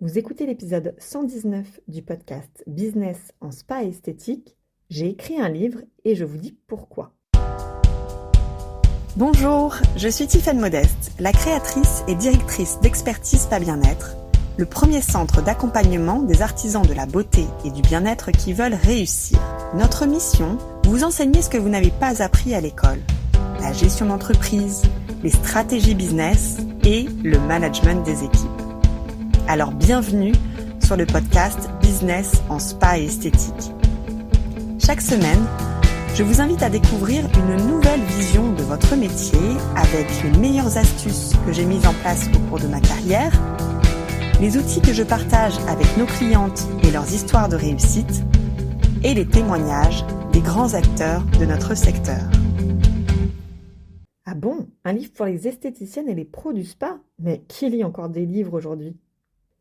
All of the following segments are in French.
Vous écoutez l'épisode 119 du podcast Business en spa et esthétique. J'ai écrit un livre et je vous dis pourquoi. Bonjour, je suis Tiffaine Modeste, la créatrice et directrice d'Expertise Spa Bien-être, le premier centre d'accompagnement des artisans de la beauté et du bien-être qui veulent réussir. Notre mission, vous enseigner ce que vous n'avez pas appris à l'école. La gestion d'entreprise, les stratégies business et le management des équipes. Alors bienvenue sur le podcast Business en spa et esthétique. Chaque semaine, je vous invite à découvrir une nouvelle vision de votre métier avec les meilleures astuces que j'ai mises en place au cours de ma carrière, les outils que je partage avec nos clientes et leurs histoires de réussite, et les témoignages des grands acteurs de notre secteur. Ah bon, un livre pour les esthéticiennes et les pros du spa? Mais qui lit encore des livres aujourd'hui?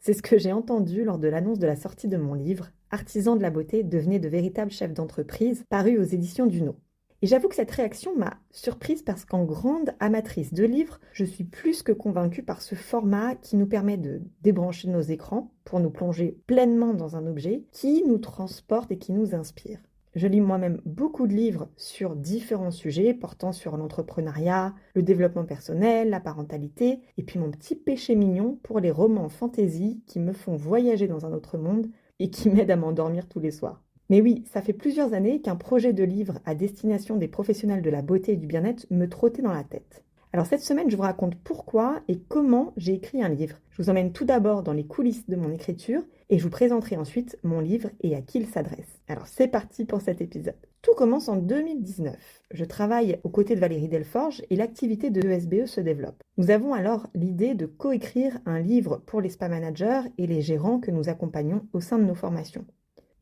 C'est ce que j'ai entendu lors de l'annonce de la sortie de mon livre « Artisans de la beauté, devenez de véritables chefs d'entreprise » paru aux éditions Duno. Et j'avoue que cette réaction m'a surprise parce qu'en grande amatrice de livres, je suis plus que convaincue par ce format qui nous permet de débrancher nos écrans pour nous plonger pleinement dans un objet qui nous transporte et qui nous inspire. Je lis moi-même beaucoup de livres sur différents sujets portant sur l'entrepreneuriat, le développement personnel, la parentalité, et puis mon petit péché mignon pour les romans fantasy qui me font voyager dans un autre monde et qui m'aident à m'endormir tous les soirs. Mais oui, ça fait plusieurs années qu'un projet de livre à destination des professionnels de la beauté et du bien-être me trottait dans la tête. Alors cette semaine, je vous raconte pourquoi et comment j'ai écrit un livre. Je vous emmène tout d'abord dans les coulisses de mon écriture et je vous présenterai ensuite mon livre et à qui il s'adresse. Alors c'est parti pour cet épisode. Tout commence en 2019. Je travaille aux côtés de Valérie Delforge et l'activité de ESBE se développe. Nous avons alors l'idée de coécrire un livre pour les spa managers et les gérants que nous accompagnons au sein de nos formations.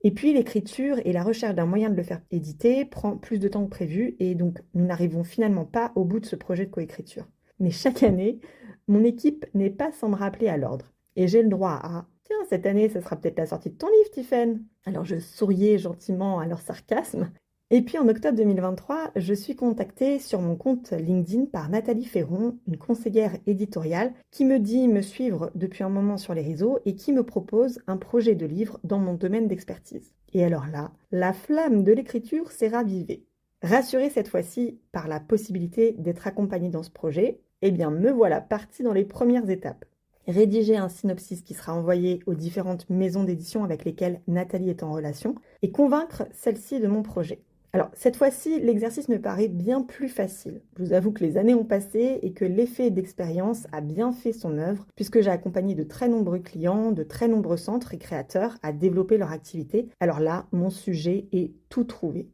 Et puis l'écriture et la recherche d'un moyen de le faire éditer prend plus de temps que prévu et donc nous n'arrivons finalement pas au bout de ce projet de coécriture. Mais chaque année, mon équipe n'est pas sans me rappeler à l'ordre. Et j'ai le droit à « Tiens, cette année, ça sera peut-être la sortie de ton livre, Tiffaine !» Alors je souriais gentiment à leur sarcasme. Et puis en octobre 2023, je suis contactée sur mon compte LinkedIn par Nathalie Ferron, une conseillère éditoriale, qui me dit me suivre depuis un moment sur les réseaux et qui me propose un projet de livre dans mon domaine d'expertise. Et alors là, la flamme de l'écriture s'est ravivée. Rassurée cette fois-ci par la possibilité d'être accompagnée dans ce projet, eh bien me voilà partie dans les premières étapes. Rédiger un synopsis qui sera envoyé aux différentes maisons d'édition avec lesquelles Nathalie est en relation et convaincre celles-ci de mon projet. Alors, cette fois-ci, l'exercice me paraît bien plus facile. Je vous avoue que les années ont passé et que l'effet d'expérience a bien fait son œuvre, puisque j'ai accompagné de très nombreux clients, de très nombreux centres et créateurs à développer leur activité. Alors là, mon sujet est tout trouvé.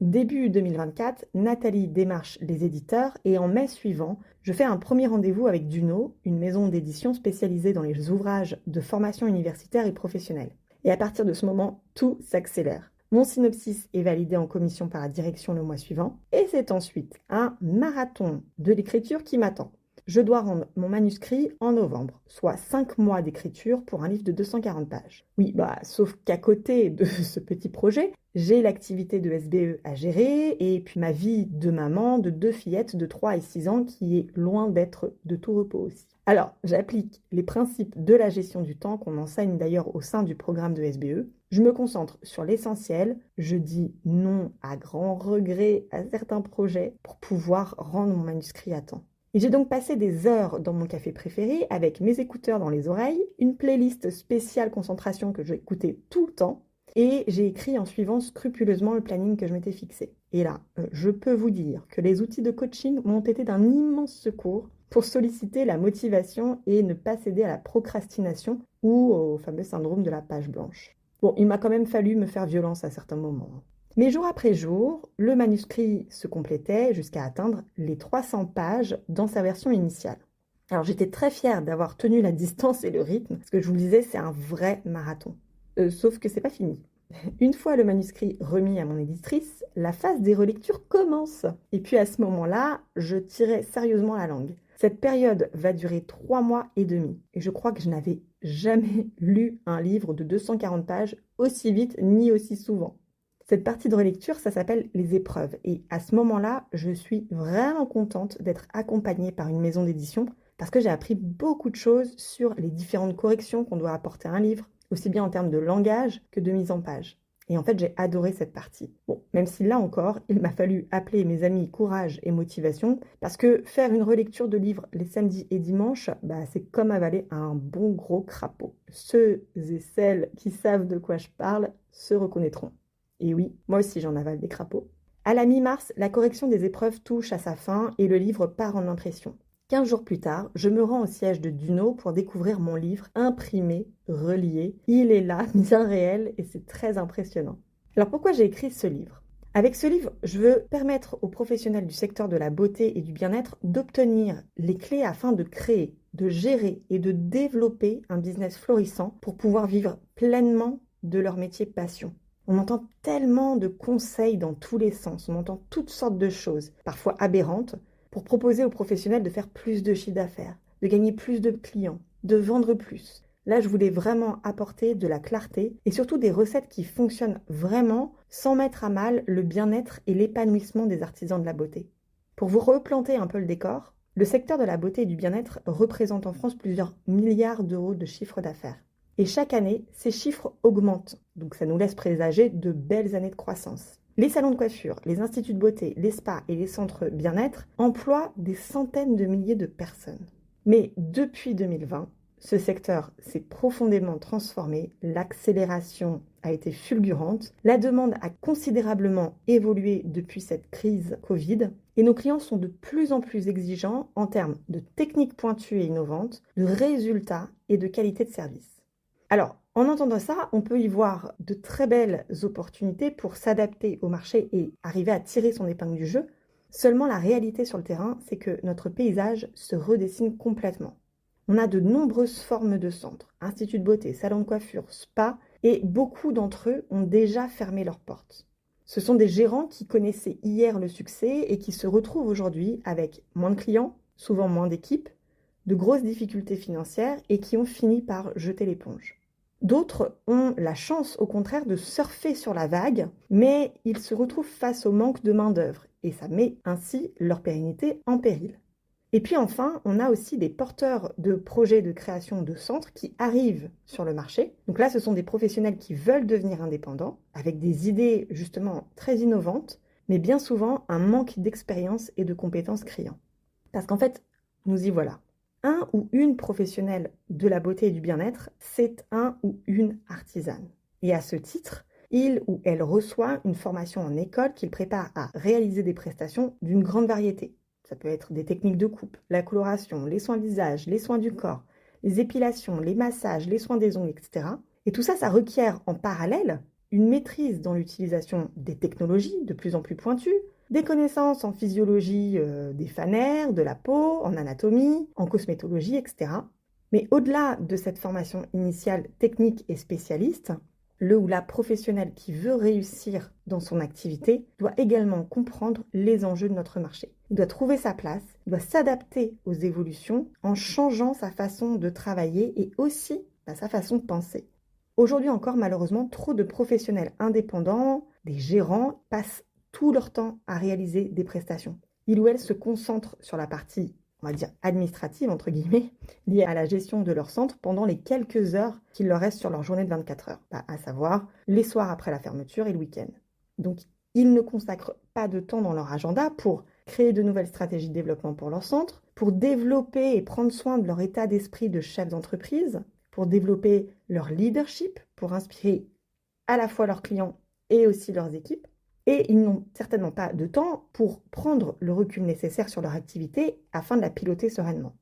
Début 2024, Nathalie démarche les éditeurs et en mai suivant, je fais un premier rendez-vous avec Duno, une maison d'édition spécialisée dans les ouvrages de formation universitaire et professionnelle. Et à partir de ce moment, tout s'accélère. Mon synopsis est validé en commission par la direction le mois suivant et c'est ensuite un marathon de l'écriture qui m'attend. Je dois rendre mon manuscrit en novembre, soit 5 mois d'écriture pour un livre de 240 pages. Oui, sauf qu'à côté de ce petit projet, j'ai l'activité de SBE à gérer et puis ma vie de maman de 2 fillettes de 3 et 6 ans qui est loin d'être de tout repos aussi. Alors, j'applique les principes de la gestion du temps qu'on enseigne d'ailleurs au sein du programme de SBE. Je me concentre sur l'essentiel, je dis non à grand regret à certains projets pour pouvoir rendre mon manuscrit à temps. Et j'ai donc passé des heures dans mon café préféré avec mes écouteurs dans les oreilles, une playlist spéciale concentration que je écoutais tout le temps et j'ai écrit en suivant scrupuleusement le planning que je m'étais fixé. Et là, je peux vous dire que les outils de coaching m'ont été d'un immense secours pour solliciter la motivation et ne pas céder à la procrastination ou au fameux syndrome de la page blanche. Bon, il m'a quand même fallu me faire violence à certains moments. Mais jour après jour, le manuscrit se complétait jusqu'à atteindre les 300 pages dans sa version initiale. Alors j'étais très fière d'avoir tenu la distance et le rythme, parce que je vous le disais, c'est un vrai marathon. Sauf que c'est pas fini. Une fois le manuscrit remis à mon éditrice, la phase des relectures commence. Et puis à ce moment-là, je tirais sérieusement la langue. Cette période va durer 3 mois et demi. Et je crois que je n'avais jamais lu un livre de 240 pages aussi vite ni aussi souvent. Cette partie de relecture, ça s'appelle les épreuves. Et à ce moment-là, je suis vraiment contente d'être accompagnée par une maison d'édition parce que j'ai appris beaucoup de choses sur les différentes corrections qu'on doit apporter à un livre, aussi bien en termes de langage que de mise en page. Et en fait, j'ai adoré cette partie. Bon, même si là encore, il m'a fallu appeler mes amis courage et motivation, parce que faire une relecture de livres les samedis et dimanches, c'est comme avaler un bon gros crapaud. Ceux et celles qui savent de quoi je parle se reconnaîtront. Et oui, moi aussi j'en avale des crapauds. À la mi-mars, la correction des épreuves touche à sa fin et le livre part en impression. 15 jours plus tard, je me rends au siège de Duno pour découvrir mon livre imprimé, relié. Il est là, bien réel, et c'est très impressionnant. Alors pourquoi j'ai écrit ce livre ? Avec ce livre, je veux permettre aux professionnels du secteur de la beauté et du bien-être d'obtenir les clés afin de créer, de gérer et de développer un business florissant pour pouvoir vivre pleinement de leur métier passion. On entend tellement de conseils dans tous les sens, on entend toutes sortes de choses, parfois aberrantes, pour proposer aux professionnels de faire plus de chiffre d'affaires, de gagner plus de clients, de vendre plus. Là, je voulais vraiment apporter de la clarté et surtout des recettes qui fonctionnent vraiment sans mettre à mal le bien-être et l'épanouissement des artisans de la beauté. Pour vous replanter un peu le décor, le secteur de la beauté et du bien-être représente en France plusieurs milliards d'euros de chiffre d'affaires. Et chaque année, ces chiffres augmentent, donc ça nous laisse présager de belles années de croissance. Les salons de coiffure, les instituts de beauté, les spas et les centres bien-être emploient des centaines de milliers de personnes. Mais depuis 2020, ce secteur s'est profondément transformé, l'accélération a été fulgurante, la demande a considérablement évolué depuis cette crise Covid et nos clients sont de plus en plus exigeants en termes de techniques pointues et innovantes, de résultats et de qualité de service. Alors, en entendant ça, on peut y voir de très belles opportunités pour s'adapter au marché et arriver à tirer son épingle du jeu. Seulement, la réalité sur le terrain, c'est que notre paysage se redessine complètement. On a de nombreuses formes de centres, instituts de beauté, salons de coiffure, spas, et beaucoup d'entre eux ont déjà fermé leurs portes. Ce sont des gérants qui connaissaient hier le succès et qui se retrouvent aujourd'hui avec moins de clients, souvent moins d'équipes, de grosses difficultés financières et qui ont fini par jeter l'éponge. D'autres ont la chance, au contraire, de surfer sur la vague, mais ils se retrouvent face au manque de main-d'œuvre et ça met ainsi leur pérennité en péril. Et puis enfin, on a aussi des porteurs de projets de création de centres qui arrivent sur le marché. Donc là, ce sont des professionnels qui veulent devenir indépendants, avec des idées justement très innovantes, mais bien souvent un manque d'expérience et de compétences criant. Parce qu'en fait, nous y voilà. Un ou une professionnelle de la beauté et du bien-être, c'est un ou une artisane. Et à ce titre, il ou elle reçoit une formation en école qui le prépare à réaliser des prestations d'une grande variété. Ça peut être des techniques de coupe, la coloration, les soins visage, les soins du corps, les épilations, les massages, les soins des ongles, etc. Et tout ça, ça requiert en parallèle une maîtrise dans l'utilisation des technologies de plus en plus pointues, des connaissances en physiologie des fanères, de la peau, en anatomie, en cosmétologie, etc. Mais au-delà de cette formation initiale technique et spécialiste, le ou la professionnel qui veut réussir dans son activité doit également comprendre les enjeux de notre marché. Il doit trouver sa place, il doit s'adapter aux évolutions en changeant sa façon de travailler et aussi sa façon de penser. Aujourd'hui encore, malheureusement, trop de professionnels indépendants, des gérants, passent tout leur temps à réaliser des prestations. Ils ou elles se concentrent sur la partie, on va dire, administrative, entre guillemets, liée à la gestion de leur centre pendant les quelques heures qu'il leur reste sur leur journée de 24 heures, à savoir les soirs après la fermeture et le week-end. Donc, ils ne consacrent pas de temps dans leur agenda pour créer de nouvelles stratégies de développement pour leur centre, pour développer et prendre soin de leur état d'esprit de chef d'entreprise, pour développer leur leadership, pour inspirer à la fois leurs clients et aussi leurs équipes. Et ils n'ont certainement pas de temps pour prendre le recul nécessaire sur leur activité afin de la piloter sereinement.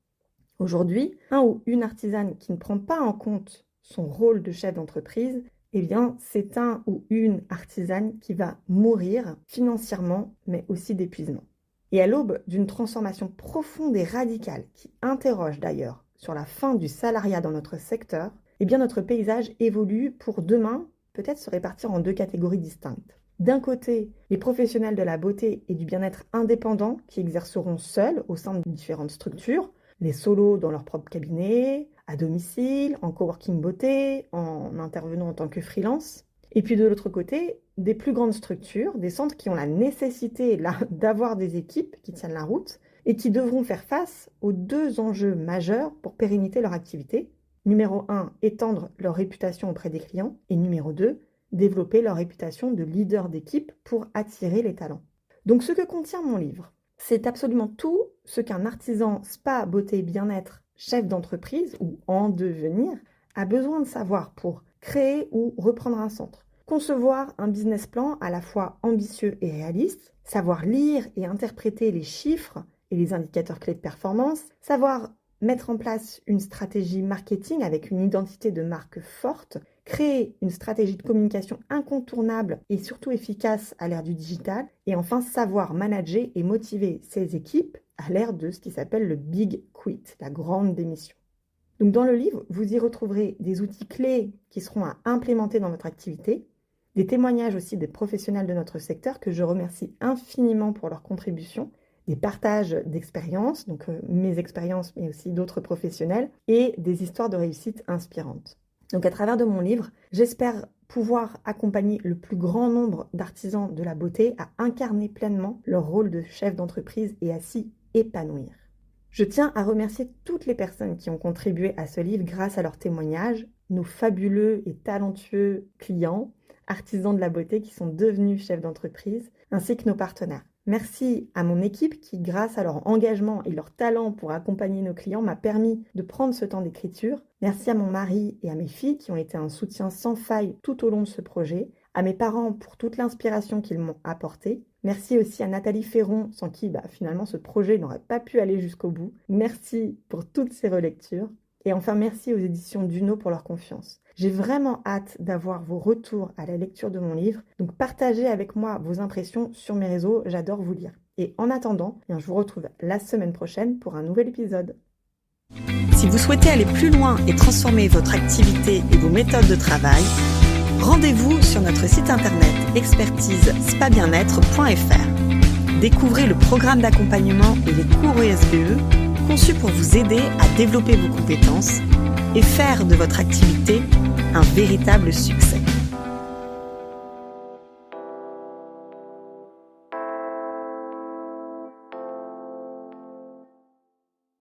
Aujourd'hui, un ou une artisane qui ne prend pas en compte son rôle de chef d'entreprise, eh bien, c'est un ou une artisane qui va mourir financièrement, mais aussi d'épuisement. Et à l'aube d'une transformation profonde et radicale qui interroge d'ailleurs sur la fin du salariat dans notre secteur, eh bien, notre paysage évolue pour demain peut-être se répartir en deux catégories distinctes. D'un côté, les professionnels de la beauté et du bien-être indépendants qui exerceront seuls au sein de différentes structures, les solos dans leur propre cabinet, à domicile, en coworking beauté, en intervenant en tant que freelance. Et puis de l'autre côté, des plus grandes structures, des centres qui ont la nécessité là, d'avoir des équipes qui tiennent la route, et qui devront faire face aux 2 enjeux majeurs pour pérenniser leur activité. Numéro 1, étendre leur réputation auprès des clients, et numéro 2, développer leur réputation de leader d'équipe pour attirer les talents. Donc ce que contient mon livre, c'est absolument tout ce qu'un artisan spa, beauté, bien-être, chef d'entreprise ou en devenir a besoin de savoir pour créer ou reprendre un centre, concevoir un business plan à la fois ambitieux et réaliste, savoir lire et interpréter les chiffres et les indicateurs clés de performance, savoir mettre en place une stratégie marketing avec une identité de marque forte, créer une stratégie de communication incontournable et surtout efficace à l'ère du digital, et enfin savoir manager et motiver ses équipes à l'ère de ce qui s'appelle le Big Quit, la grande démission. Donc dans le livre, vous y retrouverez des outils clés qui seront à implémenter dans votre activité, des témoignages aussi des professionnels de notre secteur que je remercie infiniment pour leur contribution, des partages d'expériences, donc mes expériences, mais aussi d'autres professionnels, et des histoires de réussite inspirantes. Donc à travers de mon livre, j'espère pouvoir accompagner le plus grand nombre d'artisans de la beauté à incarner pleinement leur rôle de chef d'entreprise et à s'y épanouir. Je tiens à remercier toutes les personnes qui ont contribué à ce livre grâce à leurs témoignages, nos fabuleux et talentueux clients, artisans de la beauté qui sont devenus chefs d'entreprise, ainsi que nos partenaires. Merci à mon équipe qui, grâce à leur engagement et leur talent pour accompagner nos clients, m'a permis de prendre ce temps d'écriture. Merci à mon mari et à mes filles qui ont été un soutien sans faille tout au long de ce projet. À mes parents pour toute l'inspiration qu'ils m'ont apportée. Merci aussi à Nathalie Ferron, sans qui finalement ce projet n'aurait pas pu aller jusqu'au bout. Merci pour toutes ces relectures. Et enfin, merci aux éditions Duno pour leur confiance. J'ai vraiment hâte d'avoir vos retours à la lecture de mon livre, donc partagez avec moi vos impressions sur mes réseaux, j'adore vous lire. Et en attendant, je vous retrouve la semaine prochaine pour un nouvel épisode. Si vous souhaitez aller plus loin et transformer votre activité et vos méthodes de travail, rendez-vous sur notre site internet expertise-spa-bien-être.fr. Découvrez le programme d'accompagnement et les cours ESBE conçus pour vous aider à développer vos compétences et faire de votre activité un véritable succès.